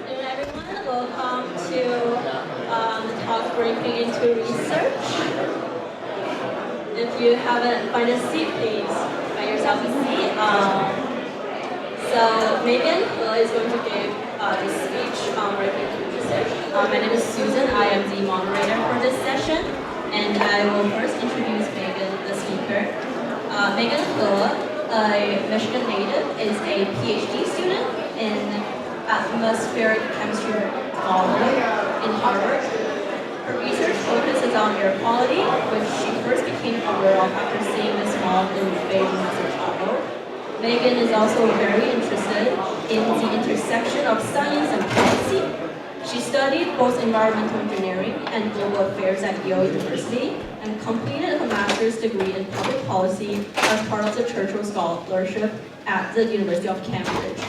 afternoon, everyone. Welcome to the talk briefing into research. If you haven't found a seat, please find yourself a seat. So Megan is going to give this speech on briefing into research. My name is Susan. I am the moderator for this session, and I will first introduce Megan, the speaker. Megan He, a Michigan native, is a PhD student in atmospheric chemistry technology in Harvard. Her research focuses on air quality, which she first became aware of after seeing the smog in Beijing as a child. Megan is also very interested in the intersection of science and policy. She studied both environmental engineering and global affairs at Yale University and completed her master's degree in public policy as part of the Churchill Scholarship at the University of Cambridge.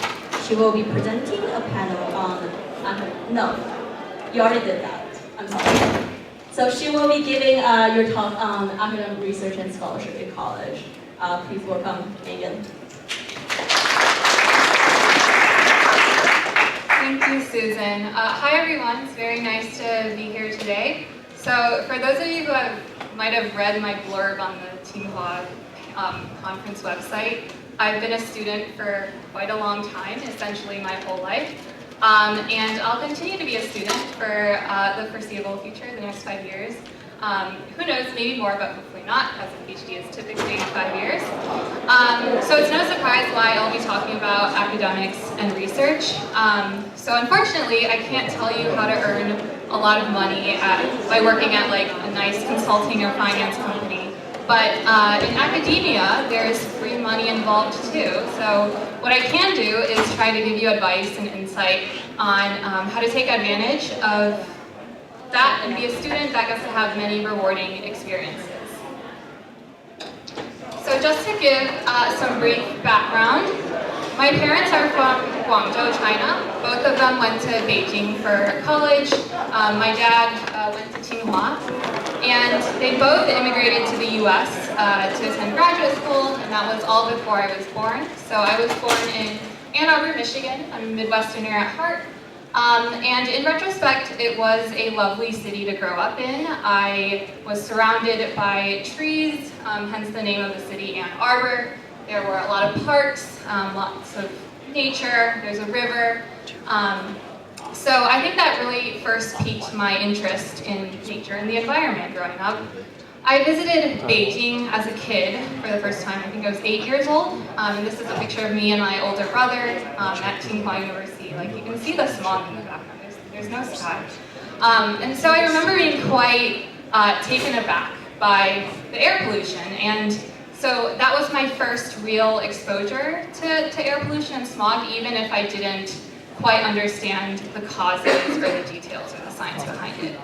She will be presenting a panel on, no, you already did that, I'm sorry. So she will be giving your talk on academic research and scholarship in college. Please welcome Megan. Thank you, Susan. Hi, everyone. It's very nice to be here today. So for those of you who might have read my blurb on the TYCon conference website, I've been a student for quite a long time, essentially my whole life. And I'll continue to be a student for the foreseeable future, the next 5 years. Who knows, maybe more, but hopefully not, as a PhD is typically 5 years. So it's no surprise why I'll be talking about academics and research. So unfortunately, I can't tell you how to earn a lot of money by working at like a nice consulting or finance company. But in academia, there's free money involved too. So what I can do is try to give you advice and insight on how to take advantage of that and be a student that gets to have many rewarding experiences. So just to give some brief background, my parents are from Guangzhou, China. Both of them went to Beijing for college. My dad went to Tsinghua. And they both immigrated to the US to attend graduate school, and that was all before I was born. So I was born in Ann Arbor, Michigan. I'm a Midwesterner at heart. And in retrospect, it was a lovely city to grow up in. I was surrounded by trees, hence the name of the city, Ann Arbor. There were a lot of parks, lots of nature, there's a river. So I think that really first piqued my interest in nature and the environment growing up. I visited Beijing as a kid for the first time. I think I was 8 years old. And this is a picture of me and my older brother at Tsinghua University. Like you can see the smog in the background. There's no sky. And so I remember being quite taken aback by the air pollution. And so that was my first real exposure to air pollution and smog, even if I didn't quite understand the causes or the details or the science behind it.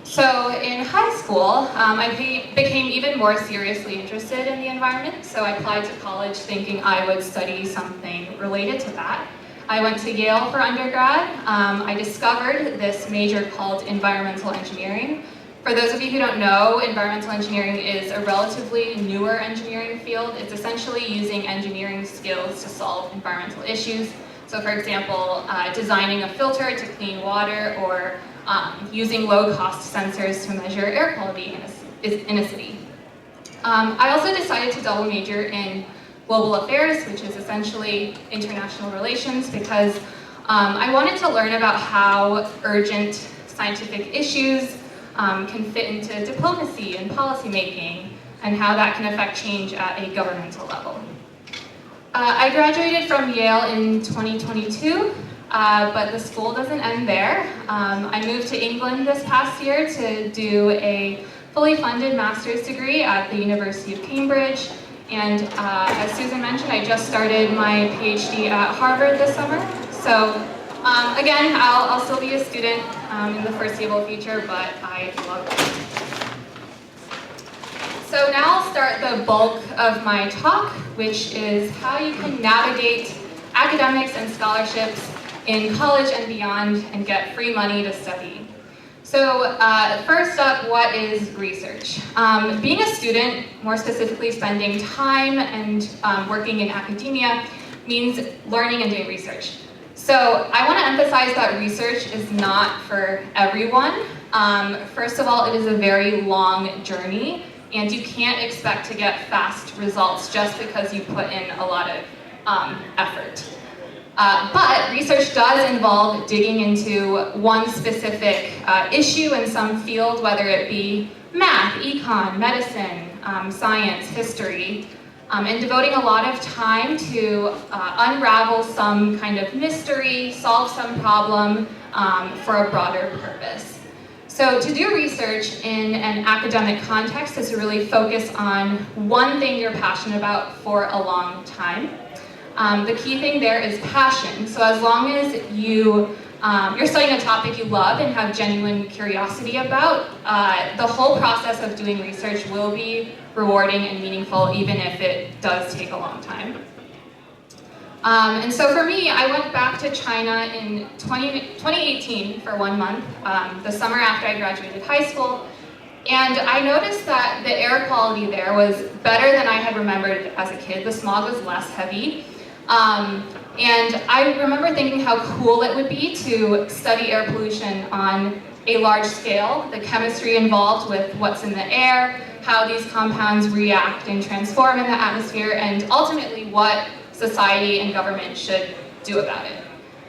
So in high school, I became even more seriously interested in the environment, so I applied to college thinking I would study something related to that. I went to Yale for undergrad. I discovered this major called environmental engineering. For those of you who don't know, environmental engineering is a relatively newer engineering field. It's essentially using engineering skills to solve environmental issues. So for example, designing a filter to clean water or using low-cost sensors to measure air quality in a city. I also decided to double major in global affairs, which is essentially international relations, because I wanted to learn about how urgent scientific issues can fit into diplomacy and policymaking, and how that can affect change at a governmental level. I graduated from Yale in 2022, but the school doesn't end there. I moved to England this past year to do a fully funded master's degree at the University of Cambridge. And as Susan mentioned, I just started my PhD at Harvard this summer. So again, I'll still be a student in the foreseeable future, but I love it. So now I'll start the bulk of my talk, which is how you can navigate academics and scholarships in college and beyond and get free money to study. So first up, what is research? Being a student, more specifically spending time and working in academia, means learning and doing research. So I want to emphasize that research is not for everyone. First of all, it is a very long journey, and you can't expect to get fast results just because you put in a lot of effort. But research does involve digging into one specific issue in some field, whether it be math, econ, medicine, science, history, and devoting a lot of time to unravel some kind of mystery, solve some problem for a broader purpose. So to do research in an academic context is to really focus on one thing you're passionate about for a long time. The key thing there is passion. So as long as you're studying a topic you love and have genuine curiosity about, the whole process of doing research will be rewarding and meaningful, even if it does take a long time. And so for me, I went back to China in 2018 for 1 month, the summer after I graduated high school. And I noticed that the air quality there was better than I had remembered as a kid. The smog was less heavy. And I remember thinking how cool it would be to study air pollution on a large scale, the chemistry involved with what's in the air, how these compounds react and transform in the atmosphere, and ultimately what society and government should do about it.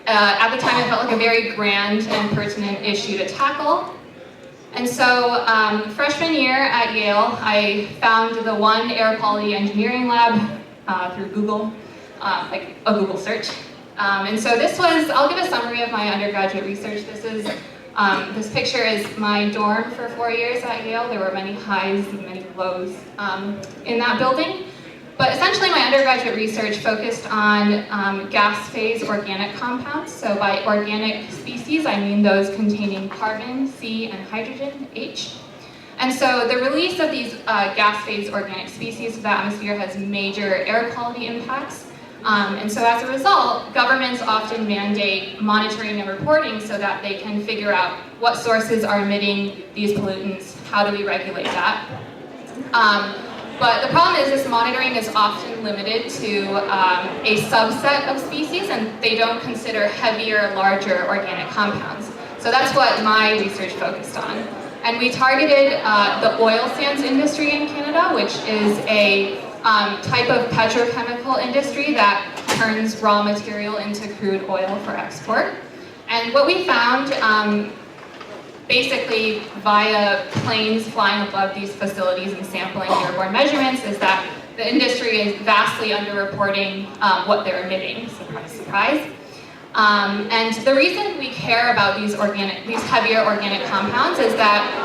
At the time, it felt like a very grand and pertinent issue to tackle. And so freshman year at Yale, I found the one air quality engineering lab through Google, like a Google search. And so this was, I'll give a summary of my undergraduate research. This picture is my dorm for 4 years at Yale. There were many highs and many lows in that building. But essentially my undergraduate research focused on gas phase organic compounds. So by organic species, I mean those containing carbon, C, and hydrogen, H. And so the release of these gas phase organic species to the atmosphere has major air quality impacts. And so as a result, governments often mandate monitoring and reporting so that they can figure out what sources are emitting these pollutants, how do we regulate that. But the problem is this monitoring is often limited to a subset of species, and they don't consider heavier, larger organic compounds. So that's what my research focused on. And we targeted the oil sands industry in Canada, which is a type of petrochemical industry that turns raw material into crude oil for export. And what we found, basically via planes flying above these facilities and sampling airborne measurements, is that the industry is vastly underreporting what they're emitting, surprise, surprise. And the reason we care about these heavier organic compounds is that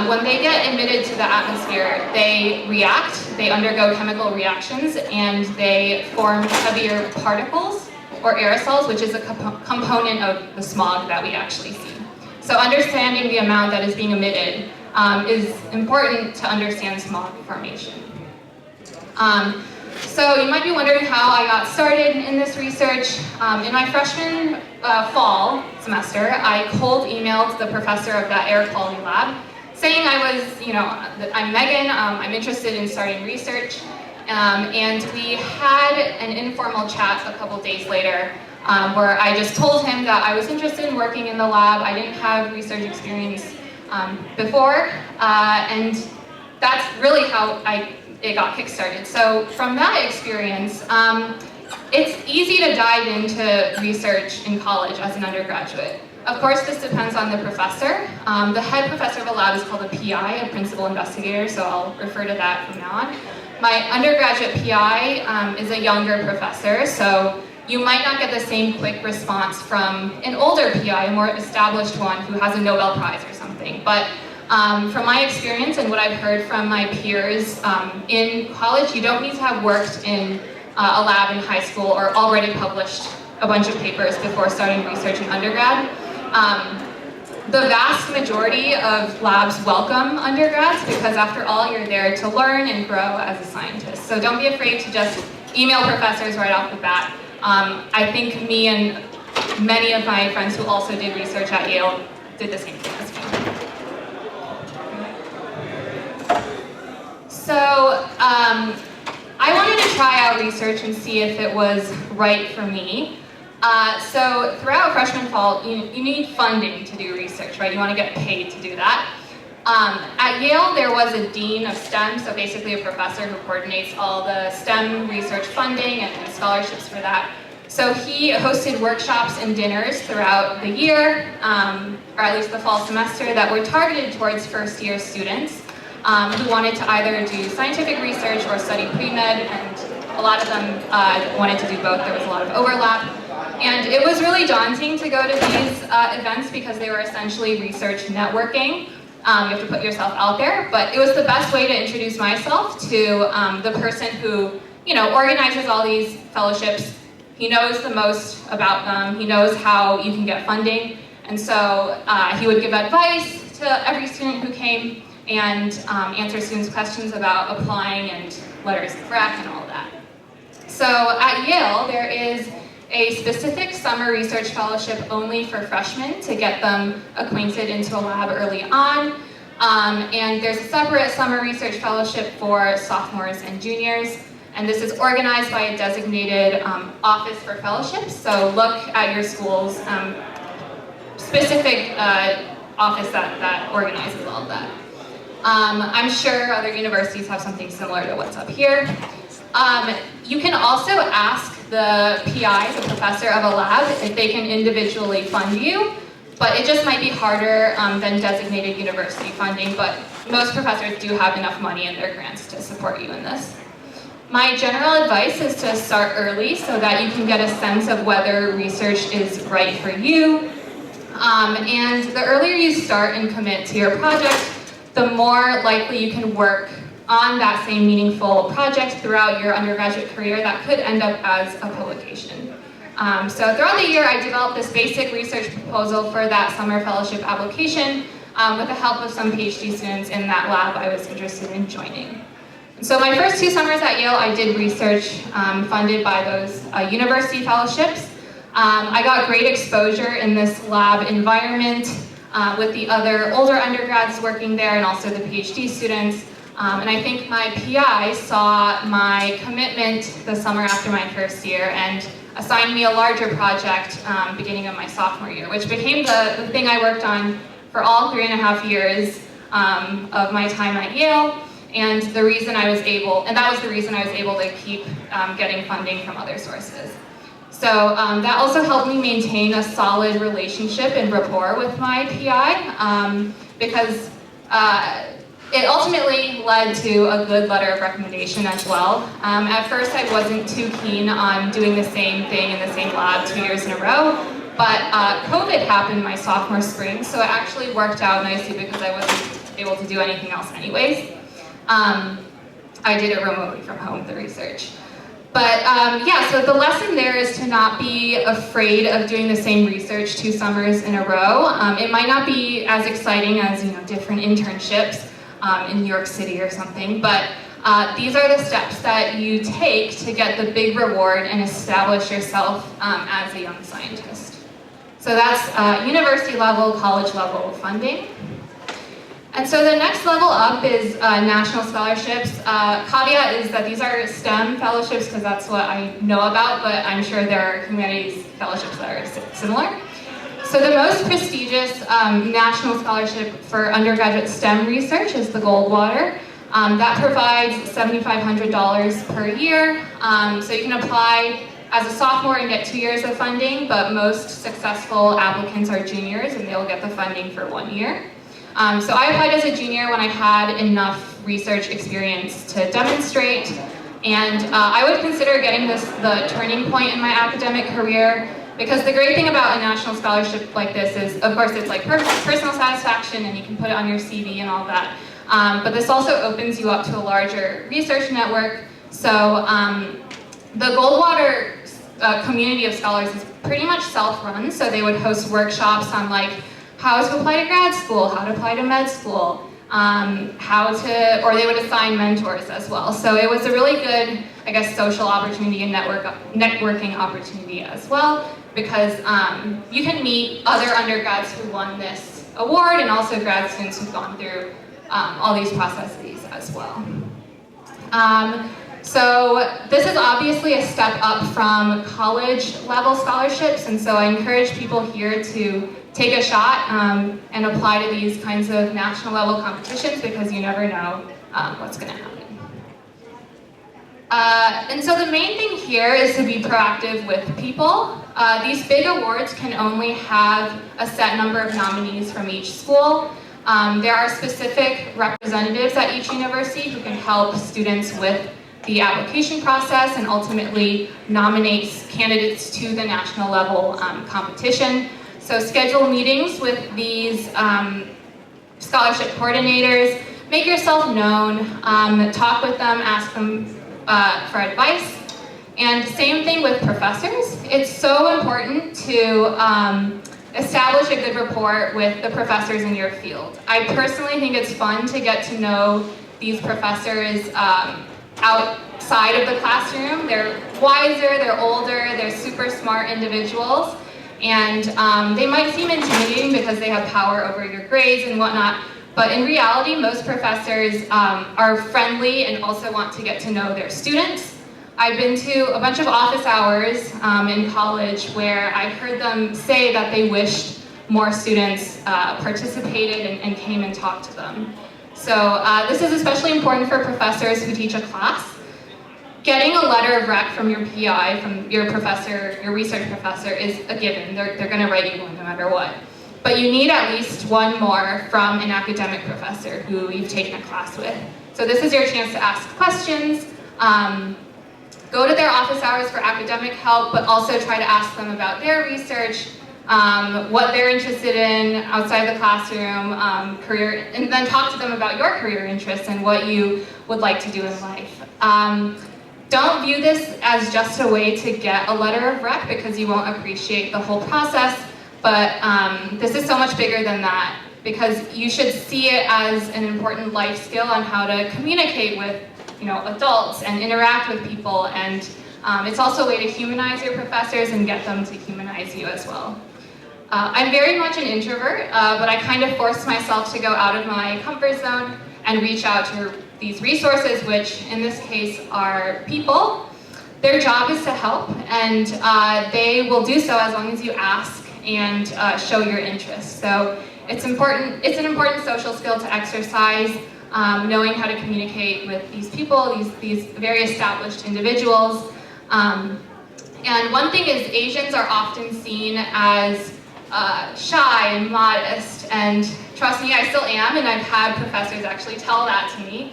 when they get emitted to the atmosphere, they react, they undergo chemical reactions, and they form heavier particles or aerosols, which is a component of the smog that we actually see. So understanding the amount that is being emitted is important to understand smog formation. So you might be wondering how I got started in this research. In my freshman fall semester, I cold emailed the professor of that air quality lab saying I'm Megan, I'm interested in starting research. And we had an informal chat a couple days later where I just told him that I was interested in working in the lab. I didn't have research experience before, and that's really how it got kickstarted. So from that experience, it's easy to dive into research in college as an undergraduate. Of course, this depends on the professor. The head professor of a lab is called a PI, a principal investigator, so I'll refer to that from now on. My undergraduate PI is a younger professor, so you might not get the same quick response from an older PI, a more established one who has a Nobel Prize or something. But from my experience and what I've heard from my peers in college, you don't need to have worked in a lab in high school or already published a bunch of papers before starting research in undergrad. The vast majority of labs welcome undergrads because after all, you're there to learn and grow as a scientist. So don't be afraid to just email professors right off the bat. I think me and many of my friends who also did research at Yale did the same thing as me. So I wanted to try out research and see if it was right for me. So throughout freshman fall, you need funding to do research, right? You want to get paid to do that. At Yale, there was a dean of STEM, so basically a professor who coordinates all the STEM research funding and scholarships for that. So he hosted workshops and dinners throughout the year, or at least the fall semester, that were targeted towards first-year students who wanted to either do scientific research or study pre-med, and a lot of them wanted to do both. There was a lot of overlap. And it was really daunting to go to these events because they were essentially research networking. You have to put yourself out there, but it was the best way to introduce myself to the person who, organizes all these fellowships. He knows the most about them. He knows how you can get funding. And so he would give advice to every student who came and answer students' questions about applying and letters of rec and all of that. So at Yale, there is a specific summer research fellowship only for freshmen to get them acquainted into a lab early on. And there's a separate summer research fellowship for sophomores and juniors. And this is organized by a designated office for fellowships. So look at your school's specific office that organizes all of that. I'm sure other universities have something similar to what's up here. You can also ask the PI, the professor of a lab, if they can individually fund you, but it just might be harder than designated university funding, but most professors do have enough money in their grants to support you in this. My general advice is to start early so that you can get a sense of whether research is right for you. And the earlier you start and commit to your project, the more likely you can work on that same meaningful project throughout your undergraduate career that could end up as a publication. So throughout the year, I developed this basic research proposal for that summer fellowship application with the help of some PhD students in that lab I was interested in joining. So my first 2 summers at Yale, I did research funded by those university fellowships. I got great exposure in this lab environment with the other older undergrads working there and also the PhD students. And I think my PI saw my commitment the summer after my first year and assigned me a larger project beginning of my sophomore year, which became the thing I worked on for all 3.5 years of my time at Yale, and that was the reason I was able to keep getting funding from other sources. So that also helped me maintain a solid relationship and rapport with my PI because it ultimately led to a good letter of recommendation as well. At first, I wasn't too keen on doing the same thing in the same lab 2 years in a row, but COVID happened my sophomore spring, so it actually worked out nicely because I wasn't able to do anything else anyways. I did it remotely from home, the research. But yeah, so the lesson there is to not be afraid of doing the same research 2 summers in a row. It might not be as exciting as different internships in New York City or something, but these are the steps that you take to get the big reward and establish yourself as a young scientist. So that's university level, college level funding. And so the next level up is national scholarships. Caveat is that these are STEM fellowships because that's what I know about, but I'm sure there are humanities fellowships that are similar. So the most prestigious national scholarship for undergraduate STEM research is the Goldwater. That provides $7,500 per year. So you can apply as a sophomore and get 2 years of funding, but most successful applicants are juniors and they'll get the funding for 1 year. So I applied as a junior when I had enough research experience to demonstrate, and I would consider getting this the turning point in my academic career, because the great thing about a national scholarship like this is, of course, it's like personal satisfaction and you can put it on your CV and all that, but this also opens you up to a larger research network. So the Goldwater community of scholars is pretty much self-run, so they would host workshops on how to apply to grad school, how to apply to med school, or they would assign mentors as well. So it was a really good, I guess, social opportunity and networking opportunity as well, because you can meet other undergrads who won this award and also grad students who've gone through all these processes as well. So this is obviously a step up from college level scholarships, and so I encourage people here to take a shot and apply to these kinds of national level competitions because you never know what's going to happen. And so the main thing here is to be proactive with people. These big awards can only have a set number of nominees from each school. There are specific representatives at each university who can help students with the application process and ultimately nominates candidates to the national level competition. So schedule meetings with these scholarship coordinators, make yourself known, talk with them, ask them for advice. And same thing with professors. It's so important to establish a good rapport with the professors in your field. I personally think it's fun to get to know these professors outside of the classroom. They're wiser, they're older, they're super smart individuals, and they might seem intimidating because they have power over your grades and whatnot, but in reality, most professors are friendly and also want to get to know their students. I've been to a bunch of office hours in college where I heard them say that they wished more students participated and came and talked to them. So this is especially important for professors who teach a class. Getting a letter of rec from your PI, from your professor, your research professor, is a given. They're going to write you one no matter what. But you need at least one more from an academic professor who you've taken a class with. So this is your chance to ask questions. Go to their office hours for academic help, but also try to ask them about their research, what they're interested in outside the classroom, career, and then talk to them about your career interests and what you would like to do in life. Don't view this as just a way to get a letter of rec because you won't appreciate the whole process, but this is so much bigger than that because you should see it as an important life skill on how to communicate with adults and interact with people, and it's also a way to humanize your professors and get them to humanize you as well. I'm very much an introvert, but I kind of forced myself to go out of my comfort zone and reach out to these resources, which in this case are people. Their job is to help, and they will do so as long as you ask and show your interest. So it's an important social skill to exercise, knowing how to communicate with these people, these very established individuals. And one thing is Asians are often seen as shy and modest, and trust me, I still am, and I've had professors actually tell that to me.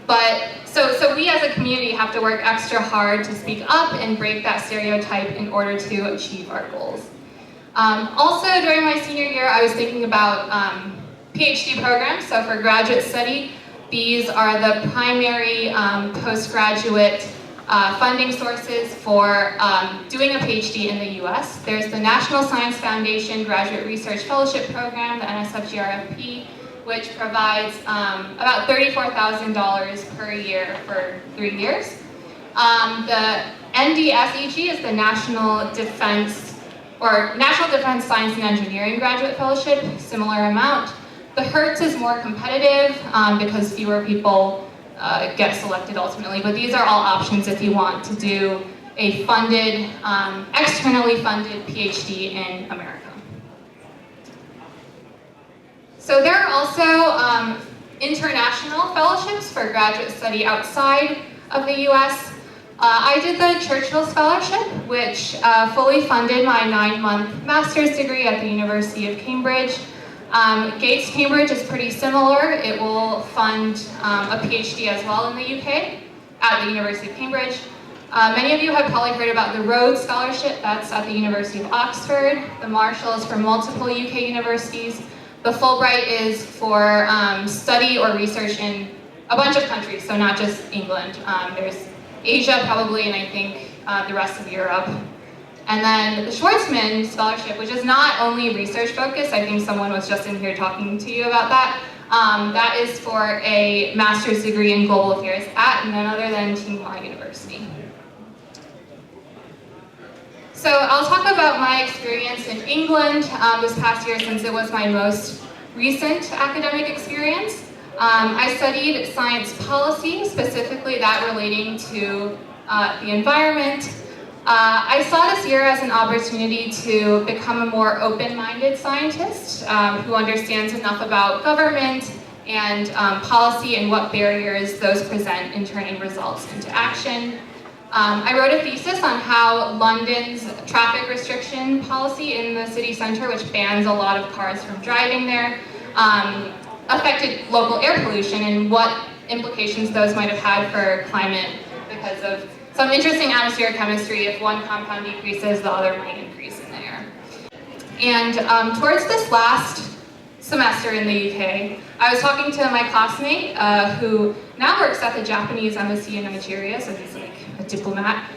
But so we as a community have to work extra hard to speak up and break that stereotype in order to achieve our goals. Also, during my senior year, I was thinking about PhD programs. So for graduate study, these are the primary postgraduate funding sources for doing a PhD in the US. There's the National Science Foundation Graduate Research Fellowship Program, the NSF-GRFP, which provides about $34,000 per year for 3 years. The NDSEG is the National Defense Science and Engineering Graduate Fellowship, similar amount. The HERTS is more competitive because fewer people get selected ultimately, but these are all options if you want to do a funded, externally funded PhD in America. So there are also international fellowships for graduate study outside of the US. I did the Churchill Scholarship, which fully funded my 9-month master's degree at the University of Cambridge. Gates Cambridge is pretty similar. It will fund a PhD as well in the UK at the University of Cambridge. Many of you have probably heard about the Rhodes Scholarship. That's at the University of Oxford. The Marshall is for multiple UK universities. The Fulbright is for study or research in a bunch of countries, so not just England. There's Asia probably, and I think the rest of Europe. And then the Schwartzman Scholarship, which is not only research focused, I think someone was just in here talking to you about that. That is for a master's degree in global affairs at none other than Tsinghua University. So I'll talk about my experience in England this past year since it was my most recent academic experience. I studied science policy, specifically that relating to the environment. I saw this year as an opportunity to become a more open-minded scientist who understands enough about government and policy and what barriers those present in turning results into action. I wrote a thesis on how London's traffic restriction policy in the city centre, which bans a lot of cars from driving there, affected local air pollution and what implications those might have had for climate because of some interesting atmospheric chemistry. If one compound decreases, the other might increase in the air. And towards this last semester in the UK, I was talking to my classmate who now works at the Japanese embassy in Nigeria, so he's like a diplomat.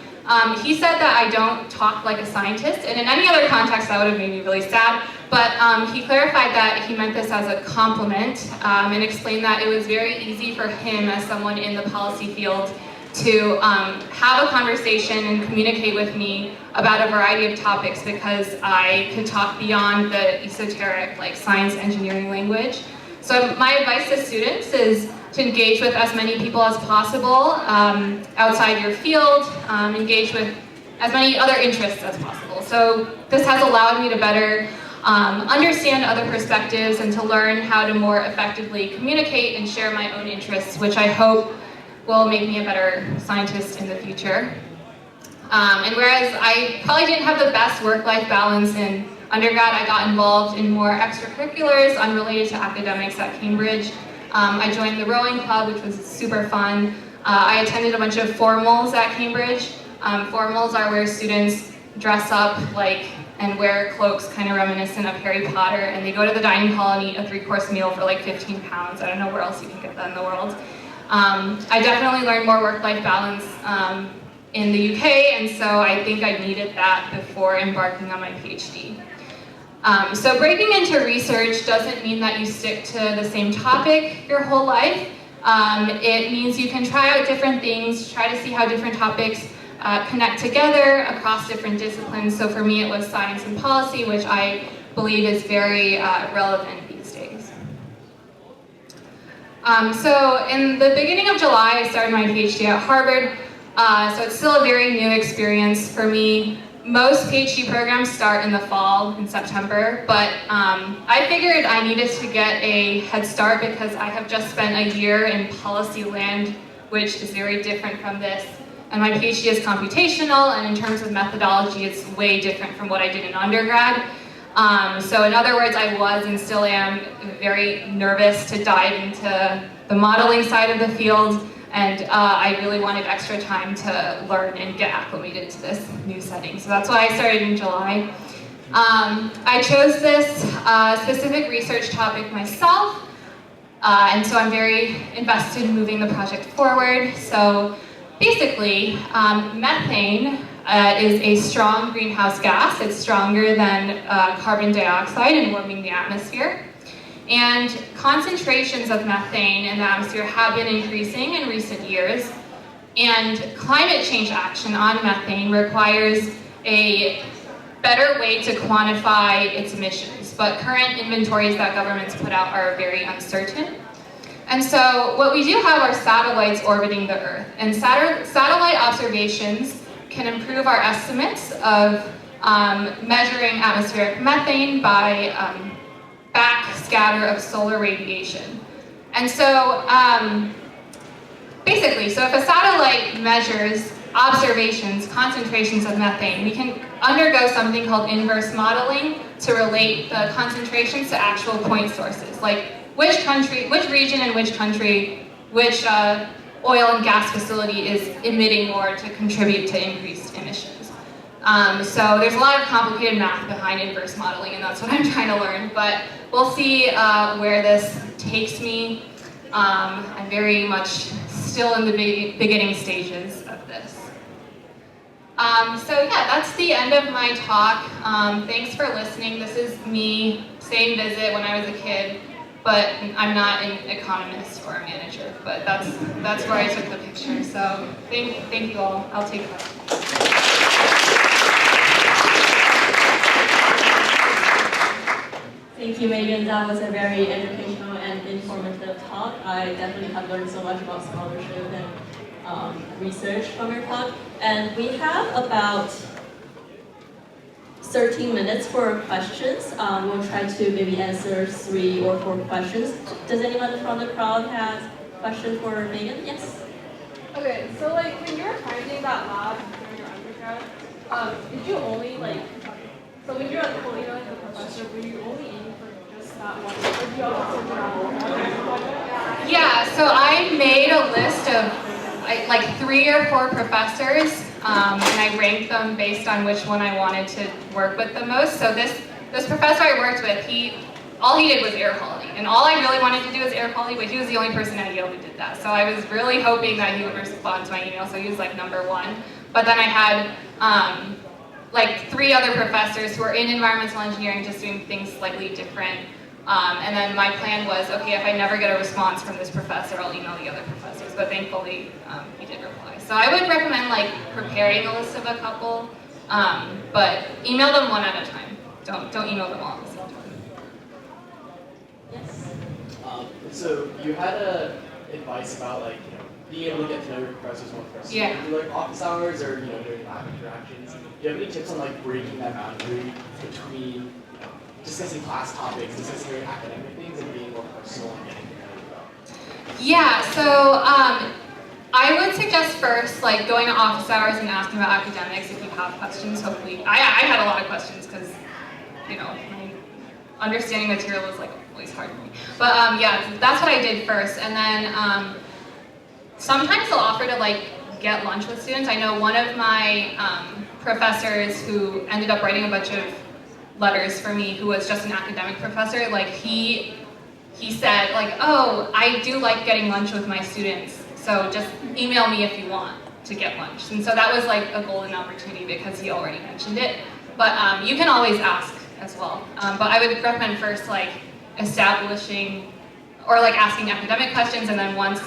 He said that I don't talk like a scientist, and in any other context that would have made me really sad, but he clarified that he meant this as a compliment and explained that it was very easy for him as someone in the policy field to have a conversation and communicate with me about a variety of topics because I could talk beyond the esoteric, like science engineering language. So my advice to students is to engage with as many people as possible outside your field, engage with as many other interests as possible. So this has allowed me to better understand other perspectives and to learn how to more effectively communicate and share my own interests, which I hope will make me a better scientist in the future. And whereas I probably didn't have the best work-life balance in undergrad, I got involved in more extracurriculars unrelated to academics at Cambridge. I joined the rowing club, which was super fun. I attended a bunch of formals at Cambridge. Formals are where students dress up and wear cloaks kind of reminiscent of Harry Potter, and they go to the dining hall and eat a 3-course meal for like 15 pounds. I don't know where else you can get that in the world. I definitely learned more work-life balance in the UK, and so I think I needed that before embarking on my PhD. So breaking into research doesn't mean that you stick to the same topic your whole life. It means you can try out different things, try to see how different topics connect together across different disciplines. So for me it was science and policy, which I believe is very relevant these days. So in the beginning of July, I started my PhD at Harvard. So it's still a very new experience for me. Most PhD programs start in the fall, in September, but I figured I needed to get a head start because I have just spent a year in policy land, which is very different from this. And my PhD is computational, and in terms of methodology, it's way different from what I did in undergrad. So in other words, I was and still am very nervous to dive into the modeling side of the field, and I really wanted extra time to learn and get acclimated to this new setting. So that's why I started in July. I chose this specific research topic myself, and so I'm very invested in moving the project forward. So basically, methane is a strong greenhouse gas. It's stronger than carbon dioxide in warming the atmosphere. And concentrations of methane in the atmosphere have been increasing in recent years. And climate change action on methane requires a better way to quantify its emissions. But current inventories that governments put out are very uncertain. And so what we do have are satellites orbiting the Earth. And satellite observations can improve our estimates of measuring atmospheric methane by backscatter of solar radiation. And so basically, so if a satellite measures observations, concentrations of methane, we can undergo something called inverse modeling to relate the concentrations to actual point sources, like which region in which country, which oil and gas facility is emitting more to contribute to increased emissions. So there's a lot of complicated math behind inverse modeling, and that's what I'm trying to learn, but we'll see where this takes me. I'm very much still in the beginning stages of this. So yeah, that's the end of my talk. Thanks for listening. This is me, same visit when I was a kid, but I'm not an economist or a manager, but that's where I took the picture. So thank you all. I'll take that. Thank you, Megan. That was a very educational and informative talk. I definitely have learned so much about scholarship and research from your talk. And we have about 13 minutes for questions. We'll try to maybe answer 3 or 4 questions. Does anyone from the crowd have a question for Megan? Yes? Okay, so like when you were finding that lab during your undergrad, did you only like, so when you were like fully like the professor, were you only aiming for just that one? Or did you also travel on your project? Yeah, so I made a list of like 3 or 4 professors, and I ranked them based on which one I wanted to work with the most. So this professor I worked with, all he did was air quality, and all I really wanted to do was air quality, but he was the only person at Yale who did that. So I was really hoping that he would respond to my email, so he was like number 1. But then I had like 3 other professors who are in environmental engineering, just doing things slightly different. And then my plan was, okay, if I never get a response from this professor, I'll email the other professors. But thankfully, he did reply. So I would recommend like preparing a list of a couple, but email them one at a time. Don't email them all at the same time. Yes? So you had advice about like, being able to get to know your professors more personally. Yeah. Do like office hours or during lab interactions. Do you have any tips on like breaking that boundary between discussing class topics, discussing very academic things, and being more personal and getting to know you well? Yeah, so I would suggest first like going to office hours and asking about academics if you have questions. Hopefully, I had a lot of questions because my understanding material is like always hard for me. But yeah, that's what I did first, and then sometimes they'll offer to like get lunch with students. I know one of my professors who ended up writing a bunch of letters for me, who was just an academic professor, like he said like, oh, I do like getting lunch with my students, so just email me if you want to get lunch. And so that was like a golden opportunity because he already mentioned it. But you can always ask as well. But I would recommend first like establishing or like asking academic questions, and then once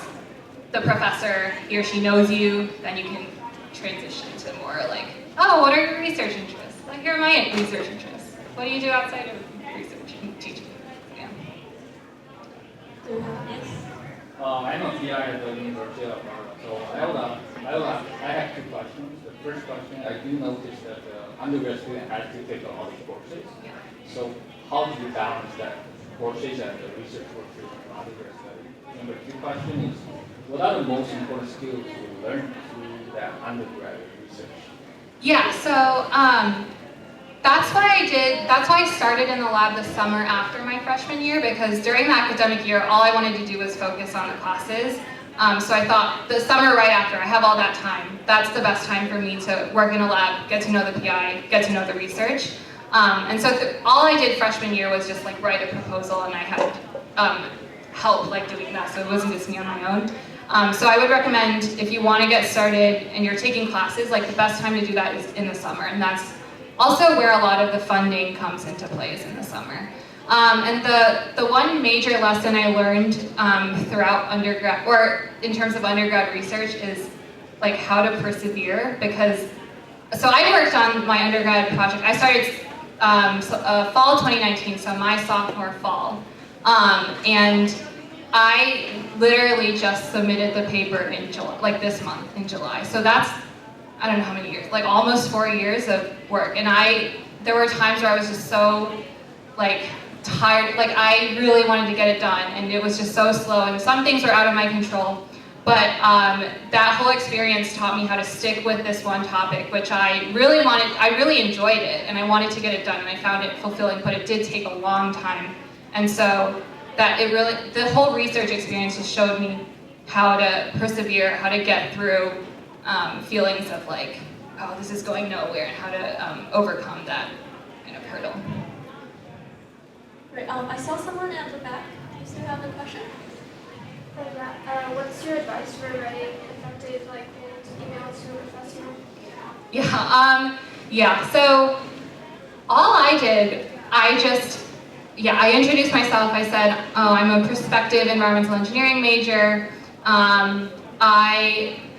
the professor, he or she knows you, then you can transition to more like, oh, what are your research interests? Like, here are my research interests. What do you do outside of research and teaching? Yeah. Do you have yes? I'm a PI at the University of Florida, so I have 2 questions. The first question, I do notice that the undergrad student has to take all these courses. Yeah. So how do you balance that courses and the research courses in undergrad study? Number 2 question is, what are the most important skills you learn through that undergrad research? Yeah, so that's what I did. That's why I started in the lab the summer after my freshman year, because during the academic year, all I wanted to do was focus on the classes. So I thought the summer right after, I have all that time. That's the best time for me to work in a lab, get to know the PI, get to know the research. And so all I did freshman year was just like write a proposal, and I had help like doing that, so it wasn't just me on my own. So I would recommend, if you want to get started and you're taking classes, like the best time to do that is in the summer, and that's also where a lot of the funding comes into play, is in the summer. And the one major lesson I learned throughout undergrad, or in terms of undergrad research, is like how to persevere, because, so I worked on my undergrad project, I started fall 2019, so my sophomore fall, and I literally just submitted the paper in July, like this month in July. So that's, I don't know how many years, like almost 4 years of work. And there were times where I was just so like tired, like I really wanted to get it done, and it was just so slow, and some things were out of my control. But that whole experience taught me how to stick with this one topic, which I really enjoyed it, and I wanted to get it done, and I found it fulfilling, but it did take a long time. And so the whole research experience just showed me how to persevere, how to get through feelings of like, oh, this is going nowhere, and how to overcome that kind of hurdle. Great. I saw someone at the back. Do you still have the question? What's your advice for writing effective emails to a professor? Yeah. So all I did, I introduced myself. I said, oh, I'm a prospective environmental engineering major.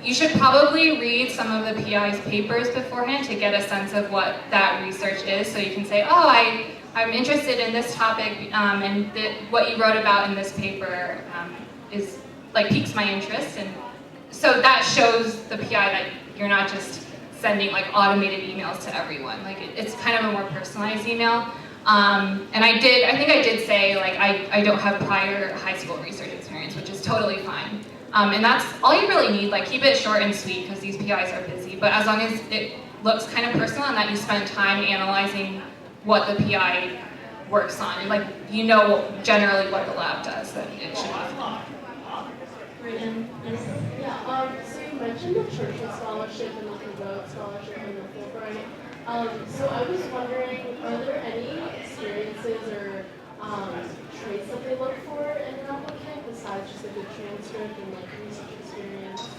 You should probably read some of the PI's papers beforehand to get a sense of what that research is, so you can say, oh, I'm interested in this topic, and what you wrote about in this paper is like piques my interest, and so that shows the PI that you're not just sending like automated emails to everyone. Like it's kind of a more personalized email. And I think I did say like I don't have prior high school research experience, which is totally fine. And that's all you really need. Like keep it short and sweet because these PIs are busy. But as long as it looks kind of personal and that you spend time analyzing what the PI works on, and like you know generally what the lab does, then it should be fine. Great, and yes. Yeah, so you mentioned the Churchill Scholarship and the Rhodes Scholarship and the Fulbright. So I was wondering, are there any experiences or traits that they look for in an applicant besides just a good transcript and like research experience?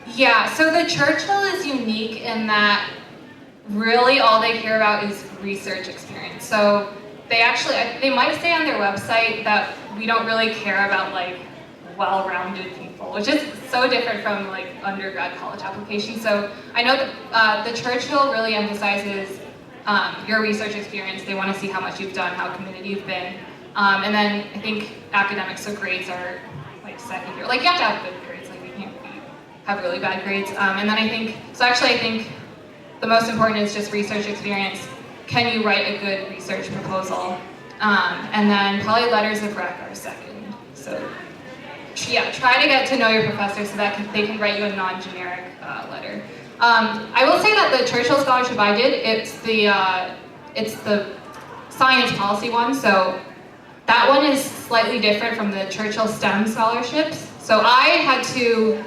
Yeah, so the Churchill is unique in that really all they care about is research experience. So they might say on their website that we don't really care about like well-rounded people, which is so different from like undergrad college applications. So I know that the Churchill really emphasizes your research experience. They want to see how much you've done, how committed you've been. And then I think academics, so grades are like secondary. Like you have to have good grades, like you can't have really bad grades. And then I think the most important is just research experience. Can you write a good research proposal? And then probably letters of rec are second. So yeah, try to get to know your professor so that they can write you a non-generic letter. I will say that the Churchill Scholarship I did, it's the science policy one, so that one is slightly different from the Churchill STEM scholarships. So I had to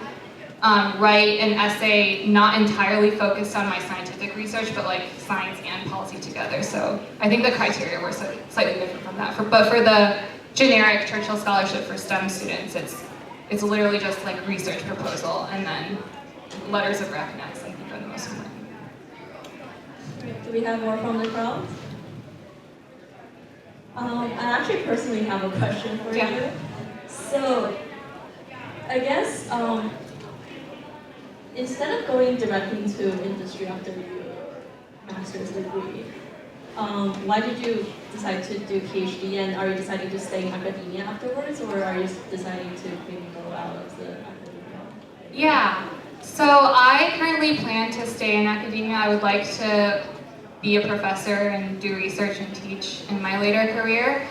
write an essay not entirely focused on my scientific research, but like science and policy together. So I think the criteria were slightly different from that. But for the generic Churchill Scholarship for STEM students, it's literally just like research proposal and then letters of rec next, I think are the most important. Great. Do we have more from the crowd? I actually personally have a question for you. So, I guess instead of going directly to industry after your master's degree, why did you decide to do PhD, and are you deciding to stay in academia afterwards, or are you deciding to maybe go out of the academia? Yeah, so I currently plan to stay in academia. I would like to be a professor and do research and teach in my later career.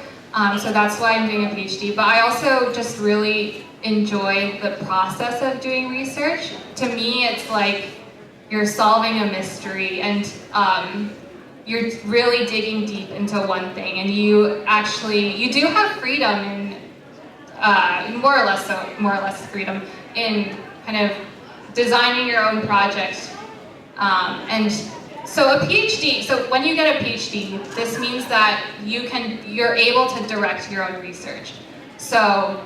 So that's why I'm doing a PhD. But I also just really enjoy the process of doing research. To me, it's like you're solving a mystery and you're really digging deep into one thing, and you do have freedom in more or less freedom in kind of designing your own project. And so a PhD, so when you get a PhD, this means that you're able to direct your own research. So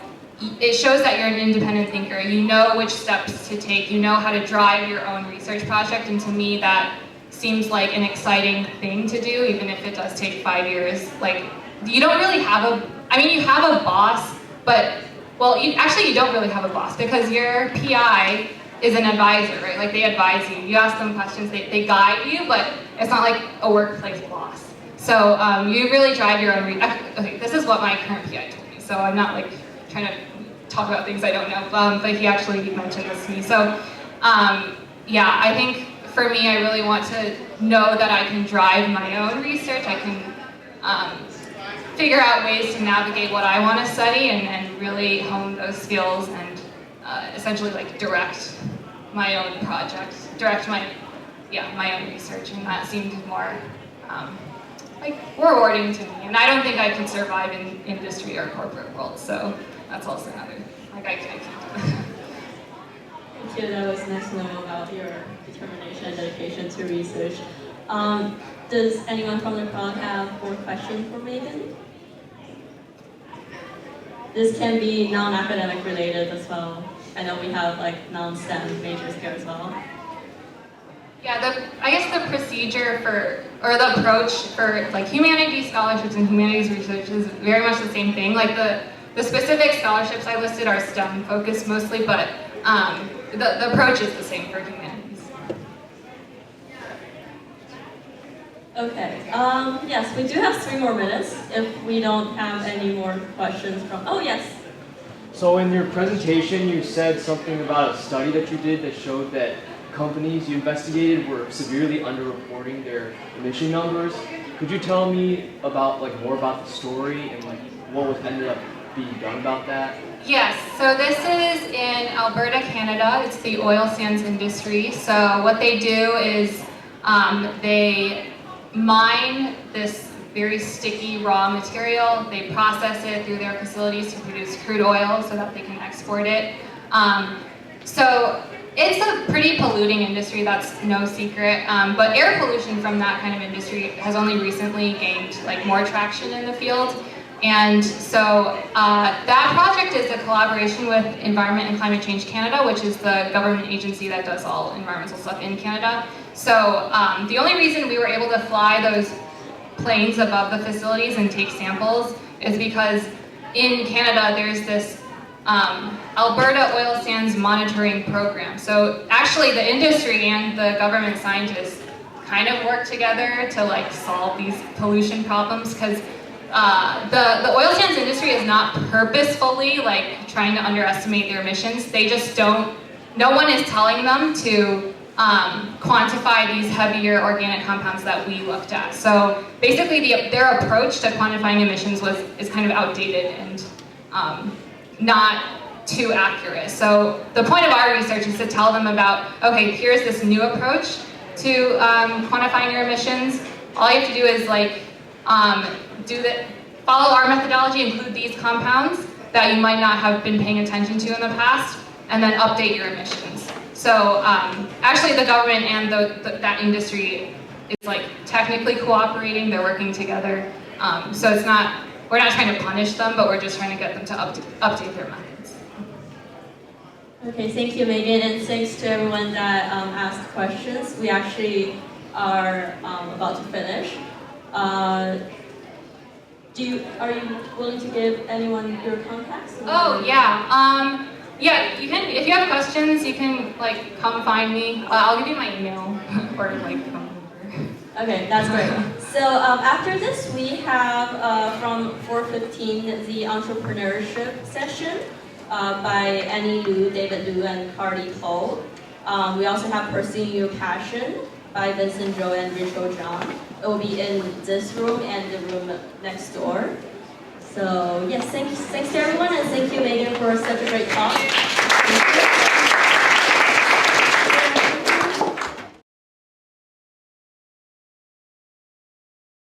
it shows that you're an independent thinker. You know which steps to take. You know how to drive your own research project. And to me, that seems like an exciting thing to do, even if it does take 5 years. Like, you don't really have you have a boss, but, well, you don't really have a boss because your PI is an advisor, right? Like, they advise you. You ask them questions, they guide you, but it's not like a workplace boss. So you really drive your own okay, this is what my current PI told me, so I'm not like trying to talk about things I don't know, but he actually mentioned this to me. So yeah, I think for me, I really want to know that I can drive my own research. I can figure out ways to navigate what I want to study and really hone those skills and essentially like direct my own projects, direct my own research, and that seemed more like rewarding to me. And I don't think I could survive in industry or corporate world, so that's also another, like I can't do that. Thank you, that was nice to know about your determination and dedication to research. Does anyone from the crowd have more questions for Megan? This can be non-academic related as well. I know we have like non-STEM majors here as well. Yeah, I guess the procedure or the approach for like humanities scholarships and humanities research is very much the same thing. Like the specific scholarships I listed are STEM focused mostly, but the approach is the same for humanities. Okay. Yes, we do have 3 more minutes if we don't have any more questions from. Oh yes. So in your presentation, you said something about a study that you did that showed that companies you investigated were severely underreporting their emission numbers. Could you tell me about more about the story and what was ended up being done about that? Yes, so this is in Alberta, Canada. It's the oil sands industry. So what they do is they mine this very sticky raw material. They process it through their facilities to produce crude oil so that they can export it. So it's a pretty polluting industry, that's no secret. But air pollution from that kind of industry has only recently gained more traction in the field. And so that project is a collaboration with Environment and Climate Change Canada, which is the government agency that does all environmental stuff in Canada. So the only reason we were able to fly those planes above the facilities and take samples is because in Canada there's this Alberta Oil Sands Monitoring Program. So actually the industry and the government scientists kind of work together to solve these pollution problems, because the oil sands industry is not purposefully trying to underestimate their emissions. They just don't, no one is telling them to quantify these heavier organic compounds that we looked at. So basically their approach to quantifying emissions is kind of outdated and not too accurate. So the point of our research is to tell them about, okay, here's this new approach to quantifying your emissions. All you have to do is follow our methodology, include these compounds that you might not have been paying attention to in the past, and then update your emissions. So actually the government and that industry is technically cooperating, they're working together. So it's not, we're not trying to punish them, but we're just trying to get them to update their methods. Okay, thank you, Megan, and thanks to everyone that asked questions. We actually are about to finish. Are you willing to give anyone your contacts? Oh yeah, yeah. You can, if you have questions, you can come find me. I'll give you my email or phone number. Okay, that's great. So after this, we have from 4:15 the entrepreneurship session by Annie Liu, David Liu, and Carly Cole. We also have Pursuing Your Passion by Vincent Zhou and Rachel Zhang. It will be in this room and the room next door. So yes, thanks to everyone, and thank you, Megan, for such a great talk.